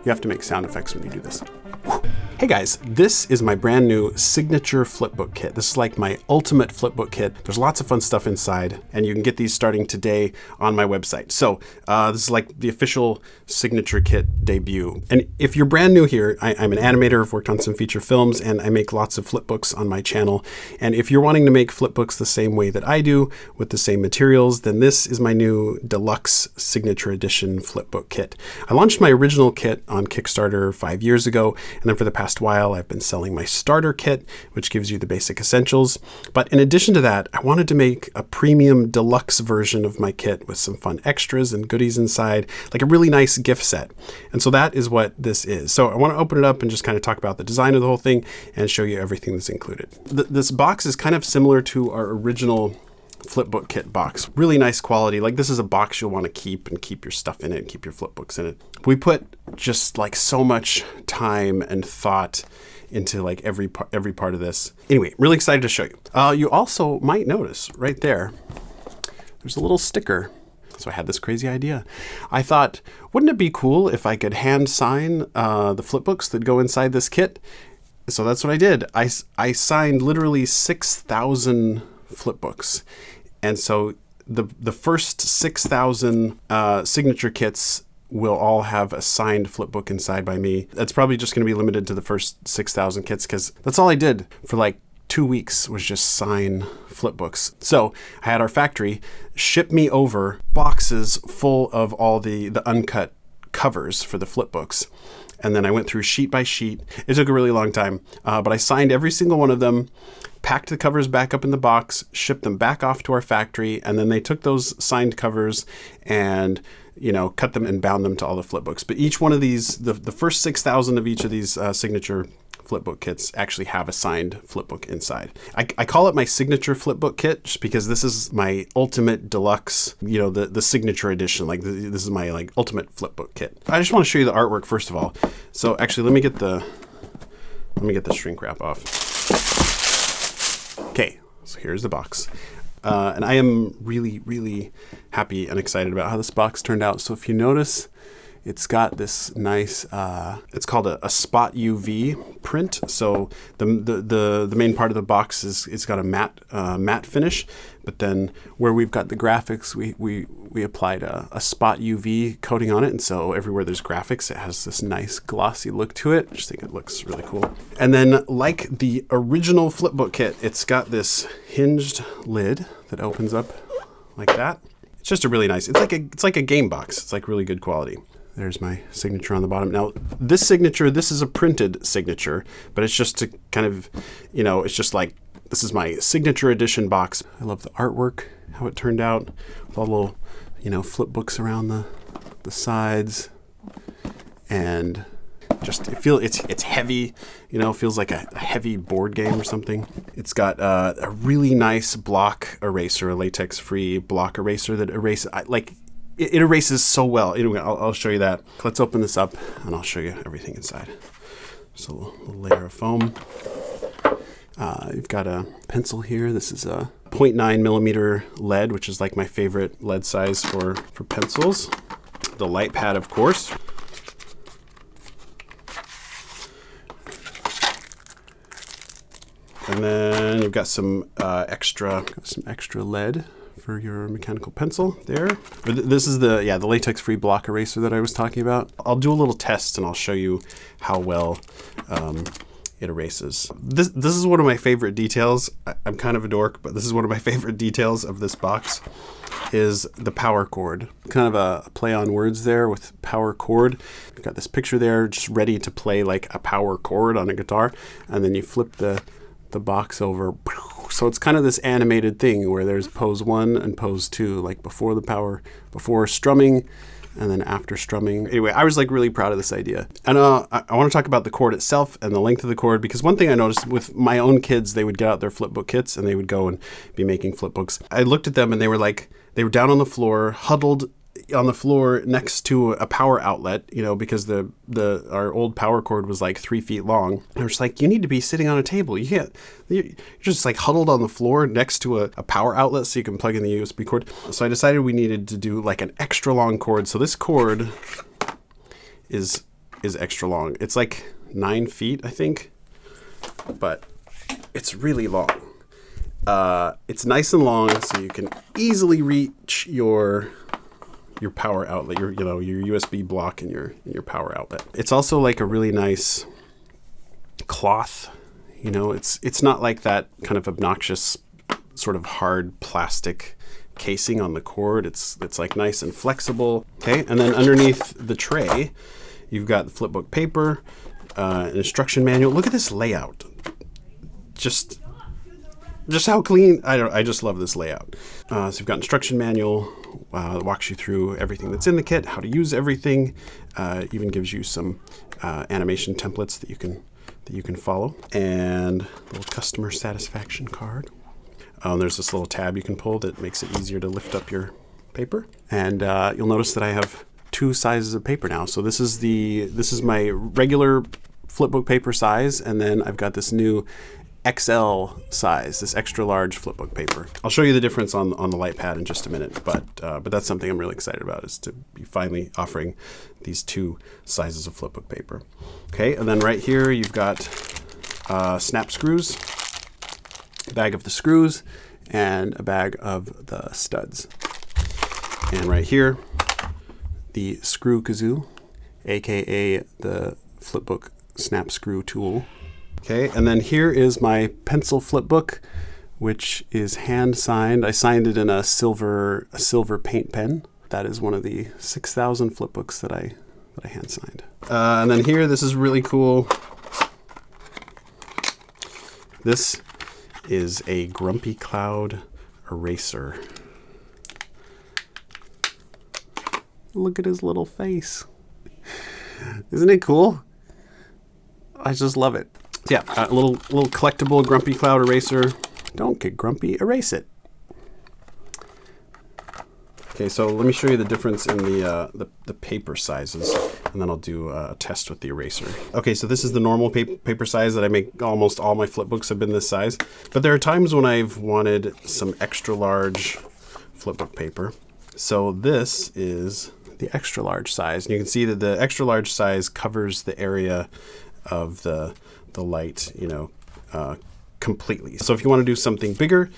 You have to make sound effects when you do this. Hey guys, this is my brand new signature flipbook kit. This is like my ultimate flipbook kit. There's lots of fun stuff inside, and you can get these starting today on my website. So this is like the official signature kit debut. And if you're brand new here, I'm an animator. I've worked on some feature films, and I make lots of flipbooks on my channel. And if you're wanting to make flipbooks the same way that I do, with the same materials, then this is my new deluxe signature edition flipbook kit. I launched my original kit on Kickstarter 5 years ago, and then for the past while I've been selling my starter kit, which gives you the basic essentials. But in addition to that, I wanted to make a premium deluxe version of my kit with some fun extras and goodies inside, like a really nice gift set. And so that is what this is. So I want to open it up and just kind of talk about the design of the whole thing and show you everything that's included. This box is kind of similar to our original flipbook kit box. Really nice quality. Like, this is a box you'll want to keep and keep your stuff in it and keep your flipbooks in it. We put just like so much time and thought into like every part of this. Anyway, really excited to show you. You also might notice right there, there's a little sticker. So I had this crazy idea. I thought, wouldn't it be cool if I could hand sign the flipbooks that go inside this kit? So that's what I did. I signed literally 6,000 flipbooks. And so the first 6,000 signature kits will all have a signed flipbook inside by me. That's probably just going to be limited to the first 6,000 kits, because that's all I did for like 2 weeks, was just sign flipbooks. So I had our factory ship me over boxes full of all the uncut covers for the flipbooks. And then I went through sheet by sheet. It took a really long time, but I signed every single one of them, packed the covers back up in the box, shipped them back off to our factory, and then they took those signed covers and, you know, cut them and bound them to all the flipbooks. But each one of these, the first 6,000 of each of these signature flipbook kits actually have a signed flipbook inside. I call it my signature flipbook kit just because this is my ultimate deluxe, you know, the signature edition. Like this is my like ultimate flipbook kit. I just want to show you the artwork first of all. So actually, let me get the shrink wrap off. Okay, so here's the box. And I am really, really happy and excited about how this box turned out. So if you notice, it's got this nice, it's called a spot UV print. So the main part of the box is it's got a matte finish, but then where we've got the graphics, we applied a spot UV coating on it, and so everywhere there's graphics, it has this nice glossy look to it. I just think it looks really cool. And then, like the original flipbook kit, it's got this hinged lid that opens up like that. It's just a really nice. It's like a game box. It's like really good quality. There's my signature on the bottom. Now, this signature, this is a printed signature, but it's just to kind of, you know, it's just like, this is my signature edition box. I love the artwork, how it turned out, with all the little, you know, flip books around the sides. And just, it's heavy, you know, feels like a heavy board game or something. It's got a really nice block eraser, a latex-free block eraser that erases, it erases so well. Anyway, I'll show you that. Let's open this up and I'll show you everything inside. Just a little layer of foam. You've got a pencil here. This is a 0.9 millimeter lead, which is like my favorite lead size for pencils. The light pad, of course. And then you've got some extra lead for your mechanical pencil there. This is the latex-free block eraser that I was talking about. I'll do a little test and I'll show you how well it erases. This is one of my favorite details. I'm kind of a dork, but this is one of my favorite details of this box, is the power cord. Kind of a play on words there with power cord. You've got this picture there just ready to play like a power chord on a guitar, and then you flip the box over. So it's kind of this animated thing where there's pose 1 and pose 2, like before strumming and then after strumming. Anyway, I was like really proud of this idea. And I want to talk about the cord itself and the length of the cord, because one thing I noticed with my own kids, they would get out their flipbook kits and they would go and be making flipbooks. I looked at them and they were down on the floor, huddled on the floor next to a power outlet, you know, because our old power cord was like 3 feet long. I was like, you need to be sitting on a table. You're just like huddled on the floor next to a power outlet so you can plug in the USB cord. So I decided we needed to do like an extra long cord. So this cord is is extra long. It's like 9 feet, I think, but it's really long. It's nice and long, so you can easily reach your power outlet, your USB block and your power outlet. It's also like a really nice cloth. It's not like that kind of obnoxious sort of hard plastic casing on the cord. It's like nice and flexible. Okay, and then underneath the tray, you've got the flipbook paper, an instruction manual. Look at this layout. Just how clean. I just love this layout. So you've got instruction manual that walks you through everything that's in the kit, how to use everything. Even gives you some animation templates that you can follow, and a little customer satisfaction card. There's this little tab you can pull that makes it easier to lift up your paper. And you'll notice that I have 2 sizes of paper now. So this is my regular flipbook paper size, and then I've got this new XL size, this extra large flipbook paper. I'll show you the difference on the LightPad in just a minute, but that's something I'm really excited about, is to be finally offering these 2 sizes of flipbook paper. Okay, and then right here you've got snap screws, a bag of the screws, and a bag of the studs. And right here, the screw kazoo, aka the flipbook snap screw tool. Okay, and then here is my pencil flipbook, which is hand signed. I signed it in a silver paint pen. That is one of the 6,000 flipbooks that I hand signed. And then here, this is really cool. This is a Grumpy Cloud eraser. Look at his little face. Isn't it cool? I just love it. Yeah, a little collectible Grumpy Cloud eraser. Don't get grumpy, erase it. Okay, so let me show you the difference in the paper sizes, and then I'll do a test with the eraser. Okay, so this is the normal paper size that I make. Almost all my flipbooks have been this size, but there are times when I've wanted some extra large flipbook paper. So this is the extra large size, and you can see that the extra large size covers the area of the light, completely. So if you want to do something bigger,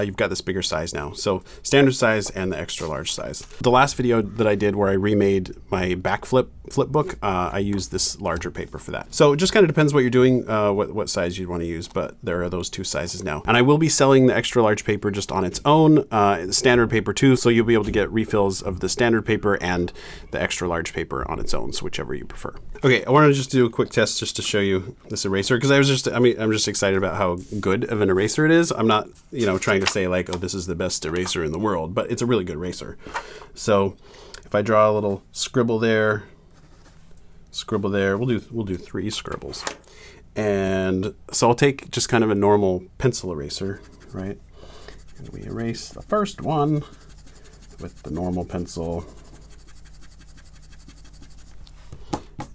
you've got this bigger size now. So standard size and the extra large size. The last video that I did where I remade my back flipbook, I used this larger paper for that. So it just kind of depends what you're doing, what size you'd want to use, but there are those 2 sizes now. And I will be selling the extra large paper just on its own, standard paper too, so you'll be able to get refills of the standard paper and the extra large paper on its own, so whichever you prefer. Okay, I wanted to just do a quick test just to show you this eraser, because I'm just excited about how good of an eraser it is. I'm not, trying to say like, oh, this is the best eraser in the world, but it's a really good eraser. So if I draw a little scribble there, we'll do 3 scribbles. And so I'll take just kind of a normal pencil eraser, right? And we erase the first one with the normal pencil.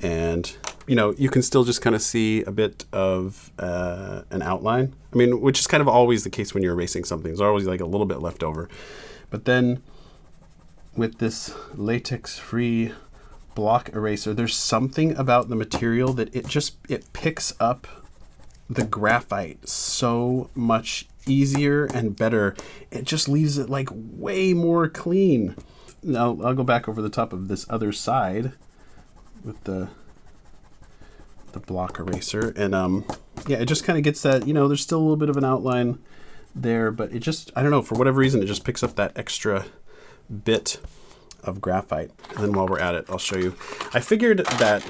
And you can still just kind of see a bit of an outline. I mean, which is kind of always the case when you're erasing something. There's always like a little bit left over. But then with this latex-free block eraser, there's something about the material that it picks up the graphite so much easier and better. It just leaves it like way more clean. Now I'll go back over the top of this other side with the block eraser, and yeah, it just kind of gets that, there's still a little bit of an outline there, but it just, I don't know, for whatever reason, it just picks up that extra bit of graphite. And then while we're at it, I'll show you. I figured that,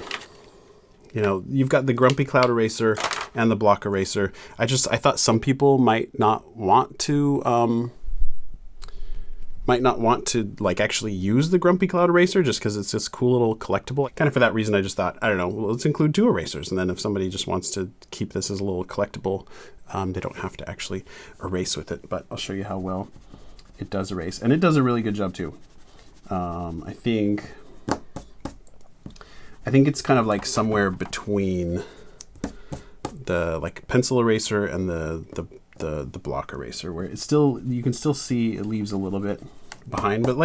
you've got the Grumpy Cloud eraser and the block eraser. I thought some people might not want to like actually use the Grumpy Cloud eraser just because it's this cool little collectible. Kind of for that reason, I just thought, I don't know, well, let's include 2 erasers. And then if somebody just wants to keep this as a little collectible, they don't have to actually erase with it. But I'll show you how well it does erase. And it does a really good job too. I think it's kind of like somewhere between the like pencil eraser and the block eraser, where it's still, you can still see it leaves a little bit behind, but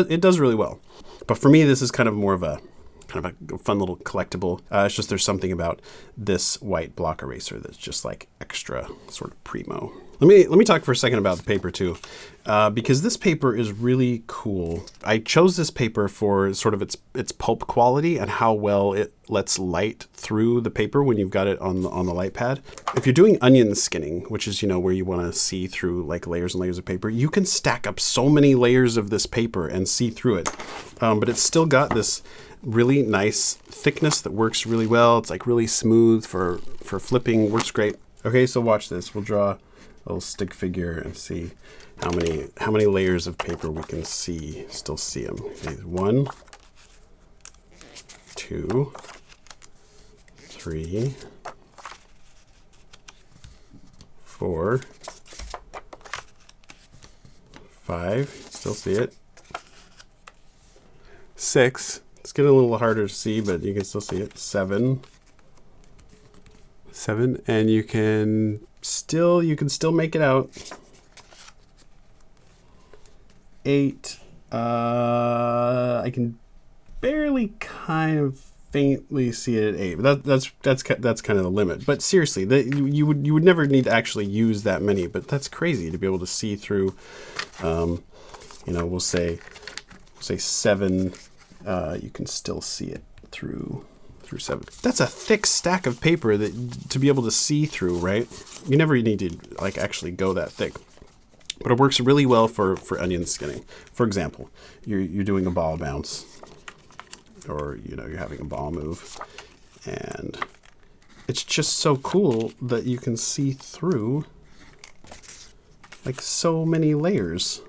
it does really well. But for me, this is kind of more of a kind of a fun little collectible. It's just there's something about this white block eraser that's just like extra sort of primo. Let me talk for a second about the paper too, because this paper is really cool. I chose this paper for sort of its pulp quality and how well it lets light through the paper when you've got it on the light pad. If you're doing onion skinning, which is, you know, where you want to see through like layers and layers of paper, you can stack up so many layers of this paper and see through it. But it's still got this really nice thickness that works really well. It's like really smooth for flipping, works great. Okay, so watch this. We'll draw a little stick figure and see how many layers of paper we can still see them. Okay, 1, 2, 3, 4, 5. Still see it. 6. It's getting a little harder to see, but you can still see it. 7, and you can still make it out. 8. I can barely kind of faintly see it at 8, but that's kind of the limit. But seriously, you would never need to actually use that many, but that's crazy to be able to see through. You know, we'll say 7. You can still see it through 7. That's a thick stack of paper that to be able to see through, right? You never need to like actually go that thick, but it works really well for onion skinning. For example, you're doing a ball bounce, or you know, you're having a ball move, and it's just so cool that you can see through like so many layers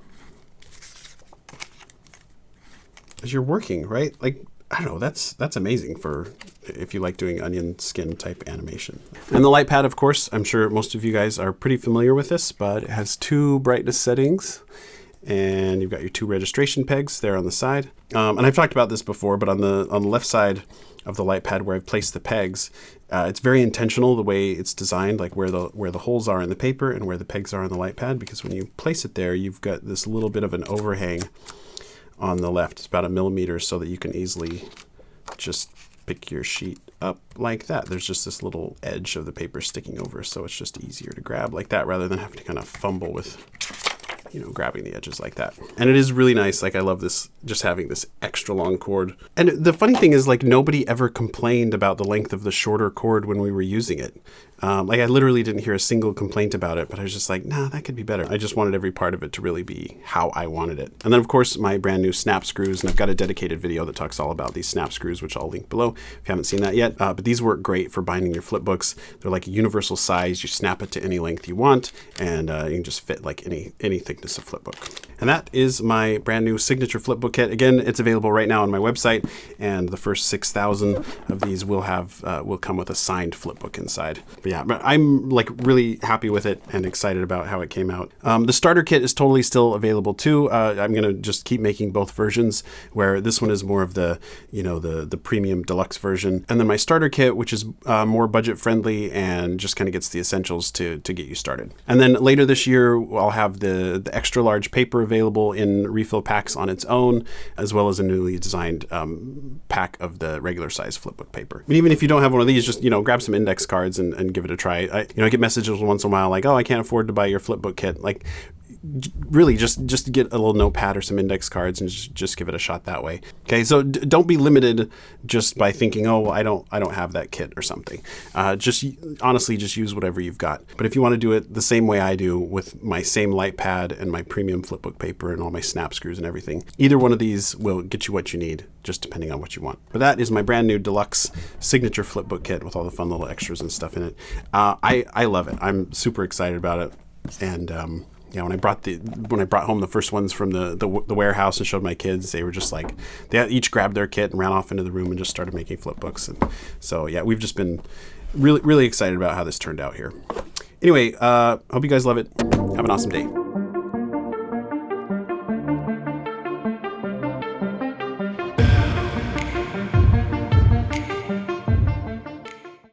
as you're working, right? Like, I don't know, that's amazing for if you like doing onion skin type animation. And the light pad, of course, I'm sure most of you guys are pretty familiar with this, but it has 2 brightness settings, and you've got your 2 registration pegs there on the side. And I've talked about this before, but on the left side of the light pad where I've placed the pegs, it's very intentional the way it's designed, like where the holes are in the paper and where the pegs are on the light pad, because when you place it there, you've got this little bit of an overhang on the left. It's about 1 millimeter, so that you can easily just pick your sheet up like that. There's just this little edge of the paper sticking over, so it's just easier to grab like that rather than having to kind of fumble with, you know, grabbing the edges like that. And it is really nice. Like, I love this, just having this extra long cord. And the funny thing is, like, nobody ever complained about the length of the shorter cord when we were using it. Like, I literally didn't hear a single complaint about it, but I was just like, nah, that could be better. I just wanted every part of it to really be how I wanted it. And then, of course, my brand new snap screws, and I've got a dedicated video that talks all about these snap screws, which I'll link below if you haven't seen that yet. But these work great for binding your flip books. They're like a universal size. You snap it to any length you want, and you can just fit like any thickness of flip book. And that is my brand new signature flipbook kit. Again, it's available right now on my website, and the first 6,000 of these will come with a signed flipbook inside. But yeah, but I'm like really happy with it and excited about how it came out. The starter kit is totally still available too. I'm gonna just keep making both versions, where this one is more of the, you know, the premium deluxe version, and then my starter kit, which is more budget friendly and just kind of gets the essentials to get you started. And then later this year, I'll have the extra large paper available in refill packs on its own, as well as a newly designed pack of the regular size flipbook paper. But even if you don't have one of these, just, you know, grab some index cards and give it a try. I get messages once in a while like, oh, I can't afford to buy your flipbook kit. Like, really just get a little notepad or some index cards and just give it a shot that way. Okay, so don't be limited just by thinking, oh, well, I don't have that kit or something. Just honestly, just use whatever you've got. But if you want to do it the same way I do, with my same light pad and my premium flipbook paper and all my snap screws and everything, either one of these will get you what you need, just depending on what you want. But that is my brand new deluxe signature flipbook kit with all the fun little extras and stuff in it. I love it. I'm super excited about it. And yeah, when I brought home the first ones from the warehouse and showed my kids, they were just like, they each grabbed their kit and ran off into the room and just started making flip books. And so yeah, we've just been really excited about how this turned out here. Anyway, hope you guys love it. Have an awesome day.